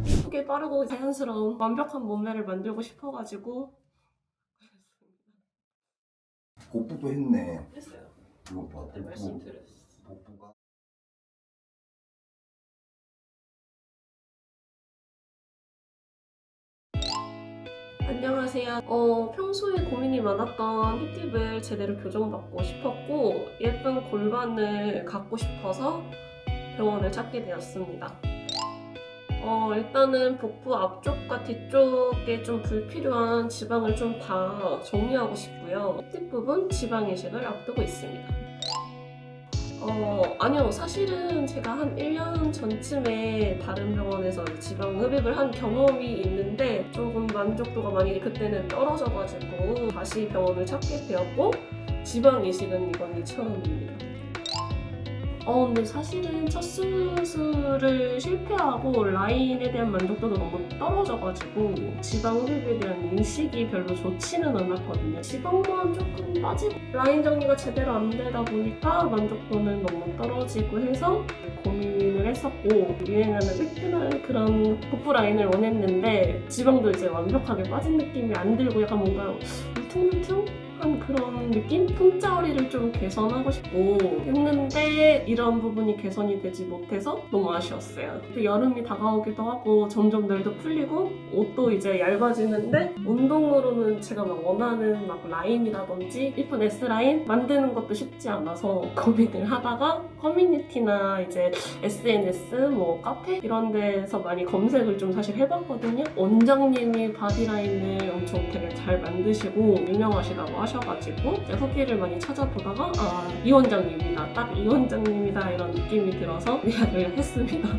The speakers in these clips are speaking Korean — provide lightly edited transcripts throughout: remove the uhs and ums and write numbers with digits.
예쁘게 빠르고 자연스러운 완벽한 몸매를 만들고 싶어가지고 복부도 했네. 했어요. 이거 봐. 그때 말씀드렸어요. 복부가. 안녕하세요. 평소에 고민이 많았던 힙팁을 제대로 교정받고 싶었고 예쁜 골반을 갖고 싶어서 병원을 찾게 되었습니다. 일단은 복부 앞쪽과 뒤쪽에 좀 불필요한 지방을 좀 다 정리하고 싶고요. 힙팁 부분 지방 이식을 앞두고 있습니다. 아니요. 사실은 제가 한 1년 전쯤에 다른 병원에서 지방 흡입을 한 경험이 있는데 조금 만족도가 많이 그때는 떨어져가지고 다시 병원을 찾게 되었고 지방 이식은 이번이 처음입니다. 근데 사실은 첫 수술을 실패하고 라인에 대한 만족도도 너무 떨어져가지고 지방 흡입에 대한 인식이 별로 좋지는 않았거든요. 지방만 조금 빠지고 라인 정리가 제대로 안 되다 보니까 만족도는 너무 떨어지고 해서 고민을 했었고 유행하는 획근한 그런 복부 라인을 원했는데 지방도 이제 완벽하게 빠진 느낌이 안 들고 약간 뭔가 울퉁불퉁한 그런 느낌? 풍자 허리를 좀 개선하고 싶고 했는데 이런 부분이 개선이 되지 못해서 너무 아쉬웠어요. 여름이 다가오기도 하고 점점 날도 풀리고 옷도 이제 얇아지는데 운동으로는 제가 막 원하는 막 라인이라든지 예쁜 S라인 만드는 것도 쉽지 않아서 고민을 하다가 커뮤니티나 이제 SNS 뭐 카페 이런 데서 많이 검색을 좀 사실 해봤거든요. 원장님이 바디라인을 엄청 되게 잘 만드시고 유명하시다고 하셔가지고 후기를 많이 찾아보다가 이 원장님이다, 딱 이 원장님이다 이런 느낌이 들어서 예약을 했습니다.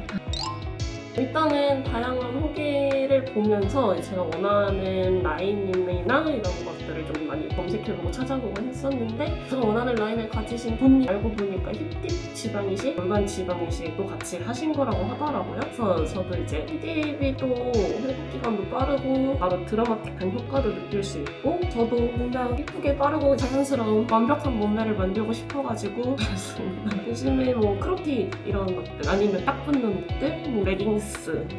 일단은 다양한 후기를 보면서 제가 원하는 라인이나 이런 것들을 좀 많이 검색해보고 찾아보고 했었는데 제가 원하는 라인을 가지신 분이 알고 보니까 힙팁 지방이식, 골반 지방이식도 같이 하신 거라고 하더라고요. 그래서 저도 이제 힙팁이 또 회복기간도 빠르고 바로 드라마틱한 효과도 느낄 수 있고 저도 그냥 예쁘게 빠르고 자연스러운 완벽한 몸매를 만들고 싶어가지고 그랬습니다. 요즘에 뭐 크롭티 이런 것들 아니면 딱 붙는 옷들, 뭐 레깅스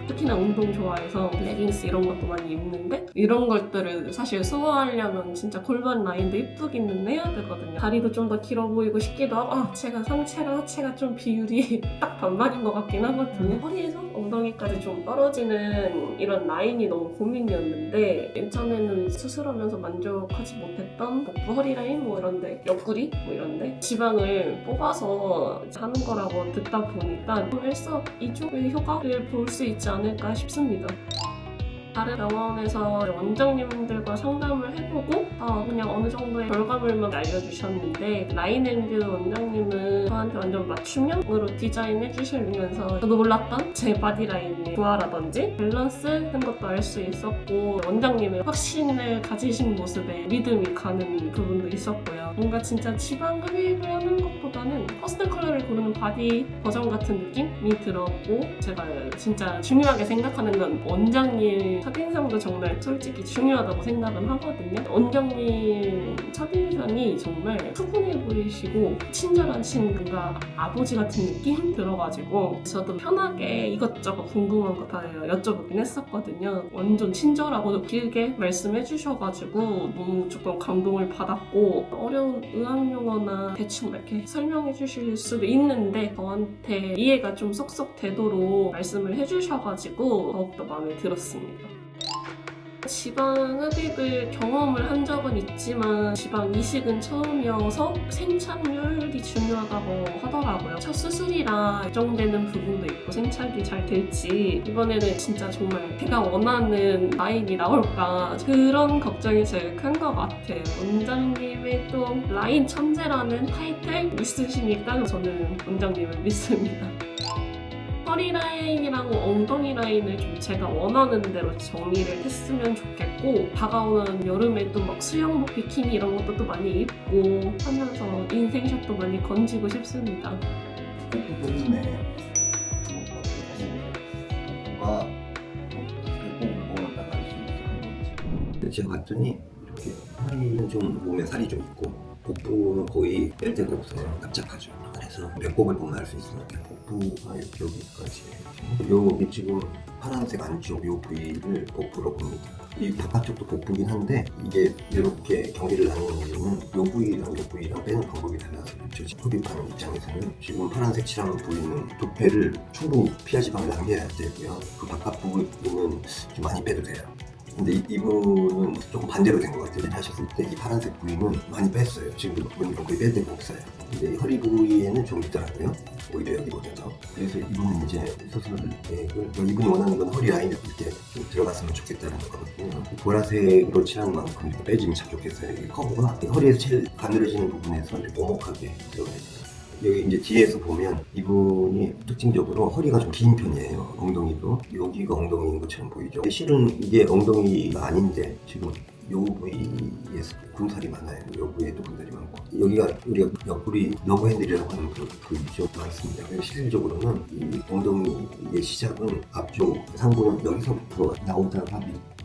특히나 운동 좋아해서 레깅스 이런 것도 많이 입는데 이런 것들을 사실 소화하려면 진짜 골반 라인도 예쁘기는 해야 되거든요. 다리도 좀 더 길어 보이고 싶기도 하고 제가 상체랑 하체가 좀 비율이 딱 반반인 것 같긴 하거든요. 허리에서 엉덩이까지 좀 떨어지는 이런 라인이 너무 고민이었는데 예전에는 수술하면서 만족하지 못했던 복부 허리 라인 뭐 이런데 옆구리 뭐 이런데 지방을 뽑아서 하는 거라고 듣다 보니까 일석이조의 효과를 볼 수 있지 않을까 싶습니다. 다른 병원에서 원장님들과 상담을 해보고 그냥 어느 정도의 결과물만 알려주셨는데 라인앤뷰 원장님은 저한테 완전 맞춤형으로 디자인해 주시면서 저도 몰랐던 제 바디라인의 부하라든지 밸런스 같은 것도 알 수 있었고 원장님의 확신을 가지신 모습에 믿음이 가는 부분도 있었고요. 뭔가 진짜 지방 흡입을 하는 것보다는 퍼스널 컬러를 고르는 바디 버전 같은 느낌이 들었고 제가 진짜 중요하게 생각하는 건 원장님 첫인상도 정말 솔직히 중요하다고 생각은 하거든요. 원장님 첫인상이 정말 푸근해 보이시고 친절하신 뭔가 아버지 같은 느낌 들어가지고 저도 편하게 이것저것 궁금한 거 다 여쭤보긴 했었거든요. 완전 친절하고 길게 말씀해 주셔가지고 너무 조금 감동을 받았고 어려운 의학용어나 대충 이렇게 설명해 주실 수도 있는데 저한테 이해가 좀 쏙쏙 되도록 말씀을 해주셔가지고 더욱더 마음에 들었습니다. 지방 흡입을 경험을 한 적은 있지만 지방 이식은 처음이어서 생착률이 중요하다고 하더라고요. 첫 수술이라 걱정되는 부분도 있고 생착이 잘 될지 이번에는 진짜 정말 제가 원하는 라인이 나올까 그런 걱정이 제일 큰 것 같아요. 원장님의 또 라인 천재라는 타이틀 있으시니까 저는 원장님을 믿습니다. 허리 라인이랑 엉덩이 라인을 좀 제가 원하는 대로 정리를 했으면 좋겠고 다가오는 여름에 또 막 수영복 비키니 이런 것도 또 많이 입고 하면서 인생샷도 많이 건지고 싶습니다. 복부도 했네. 복부가 복부를 보면 딱 알 수 있어. 근데 제가 봤더니 이렇게 허리는 좀 몸에 살이 좀 있고 복부는 거의 뺄 데가 없어요. 납작하죠. 그래서 배꼽을 보면 알 수 있어요. 복부가 여기까지 여기 지금 파란색 안쪽 요 부위를 복부로 봅니다. 이 바깥쪽도 복부긴 한데 이게 이렇게 경계를 나누는 이유는 요 부위랑 요 부위랑 빼는 방법이 달라서요. 저 흡입하는 입장에서는 지금 파란색 칠한 부위는 두폐를 충분히 피하 지방을 남겨야 되고요. 그 바깥 부분은 좀 많이 빼도 돼요. 근데 이분은 조금 반대로 된 것 같아요. 하셨을 때 이 파란색 부위는 많이 뺐어요. 지금 보니까 거의 뺄 데가 없어요. 근데 이 허리 부위에는 좀 있더라고요. 오히려 여기보다도. 그래서 이분은 이제 수술 계획을 이분이 원하는 건 허리 라인에 이렇게 좀 들어갔으면 좋겠다는 거거든요. 보라색으로 칠한 만큼 빼지면 참 좋겠어요. 이 커브가 허리에서 제일 가늘어지는 부분에서 이렇게 오목하게 들어가야 돼요. 여기 이제 뒤에서 보면 이분이 특징적으로 허리가 좀 긴 편이에요. 엉덩이도 여기가 엉덩이인 것처럼 보이죠. 실은 이게 엉덩이가 아닌데 지금 요 부위에서 군살이 많아요. 요 부위에도 군살이 많고 여기가 우리가 옆구리 러브 핸들이라고 하는 그 부위죠. 많습니다. 그래서 실질적으로는 이 엉덩이의 시작은 앞쪽 상부는 여기서부터 나오다가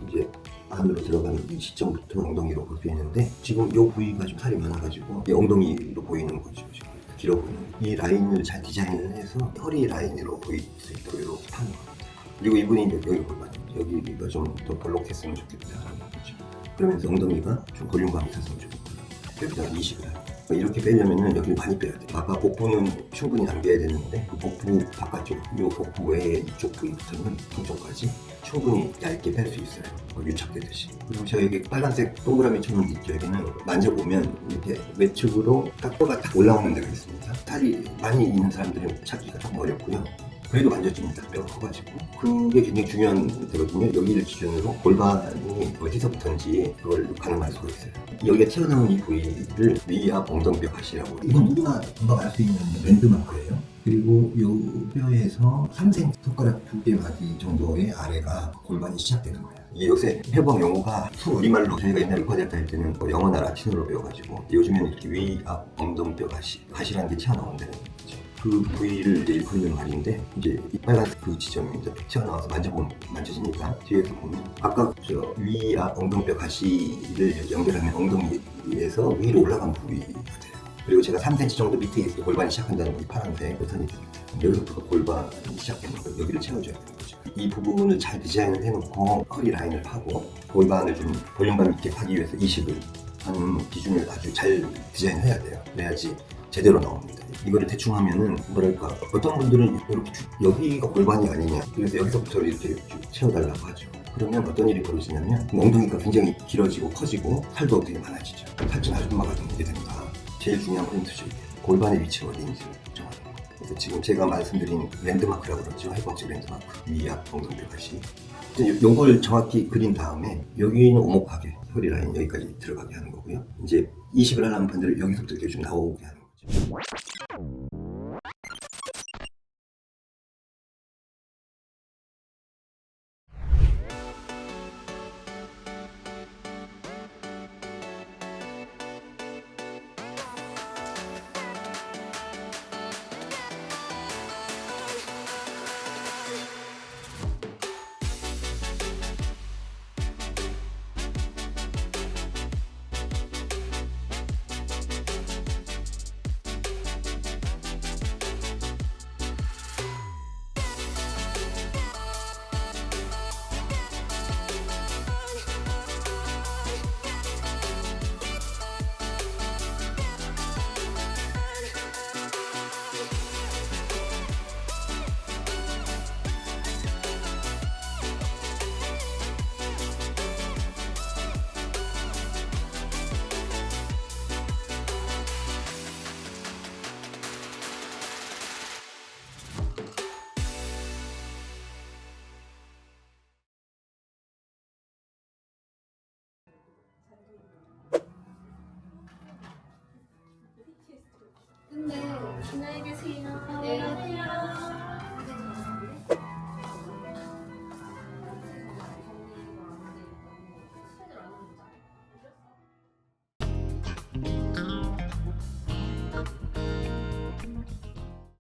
이제 안으로 들어가는 이 시점부터 엉덩이로 볼 수 있는데 지금 요 부위가 좀 살이 많아가지고 이 엉덩이로 보이는 거죠. 지금. 길어 보이는 이 라인을 잘 디자인을 해서 허리 라인으로 보일 수 있도록 이렇게 파는 겁니다. 그리고 이분이 이제 여기 골반 여기가 좀 더 볼록했으면 좋겠다라는 거죠. 그러면서 엉덩이가 좀 볼륨감이 있었으면 좋겠다. 여기다가 이식을 해요. 이렇게 빼려면은 여기를 많이 빼야 돼요. 아까 복부는 충분히 남겨야 되는데 그 복부 바깥쪽, 이 복부 외에 이쪽 부위부터는 통쪽까지 충분히 얇게 뺄 수 있어요. 유착되듯이. 그리고 제가 여기 빨간색 동그라미처럼 있죠. 여기는 만져보면 이렇게 외측으로 탁도가 딱 올라오는 데가 있습니다. 살이 많이 있는 사람들은 찾기가 조금 어렵고요. 그래도 만져집니다. 뼈가 커가지고. 그게 굉장히 중요한 데거든요. 여기를 기준으로 골반이 어디서부터인지 그걸 가늠할 수가 있어요. 여기가 튀어나온 이 부위를 위압 엉덩뼈 가시라고. 이건 누구나 금방 알 수 있는 랜드마크예요. 그리고 이 뼈에서 3cm 손가락 2개 마디 정도의 아래가 골반이 시작되는 거예요. 이게 요새 해방 용어가 우리말로 저희가 옛날에 의과대학 다닐 때는 영어나 라틴어로 배워가지고 요즘에는 이렇게 위압 엉덩뼈 가시라는 게 튀어나온다는 거죠. 그 부위를 이제 일컫는 말인데 이제 이 빨간색 그 지점이 이제 튀어나와서 만져지니까 뒤에서 보면 아까 저 위압 엉덩뼈 가시를 연결하는 엉덩이에서 위로 올라간 부위가 돼요. 그리고 제가 3cm 정도 밑에 있을 때 골반이 시작한다는 이 파란색 버튼이 됩니다. 여기서부터 골반이 시작되는 거 여기를 채워줘야 되는 거죠. 이 부분을 잘 디자인을 해놓고 허리 라인을 파고 골반을 좀 볼륨감 있게 하기 위해서 이식을 하는 기준을 아주 잘 디자인해야 돼요. 그래야지 제대로 나옵니다. 이거를 대충 하면은 뭐랄까 어떤 분들은 이렇게 여기가 골반이 아니냐 그래서 여기서부터 이렇게 쭉 채워달라고 하죠. 그러면 어떤 일이 벌어지냐면 엉덩이가 굉장히 길어지고 커지고 살도 되게 많아지죠. 살찐 아줌마가 되게 된다. 제일 중요한 포인트죠. 골반의 위치가 어디인지 정하는 거. 그래서 지금 제가 말씀드린 랜드마크라고 그러죠. 해번째 랜드마크 위압 엉덩뼈 가시. 요걸 정확히 그린 다음에 여기는 오목하게 허리 라인 여기까지 들어가게 하는 거고요. 이제 이식을 하려면 반대로 여기서부터 이렇게 좀 나오게 하는 거죠. 근데 안녕히 계세요. 네.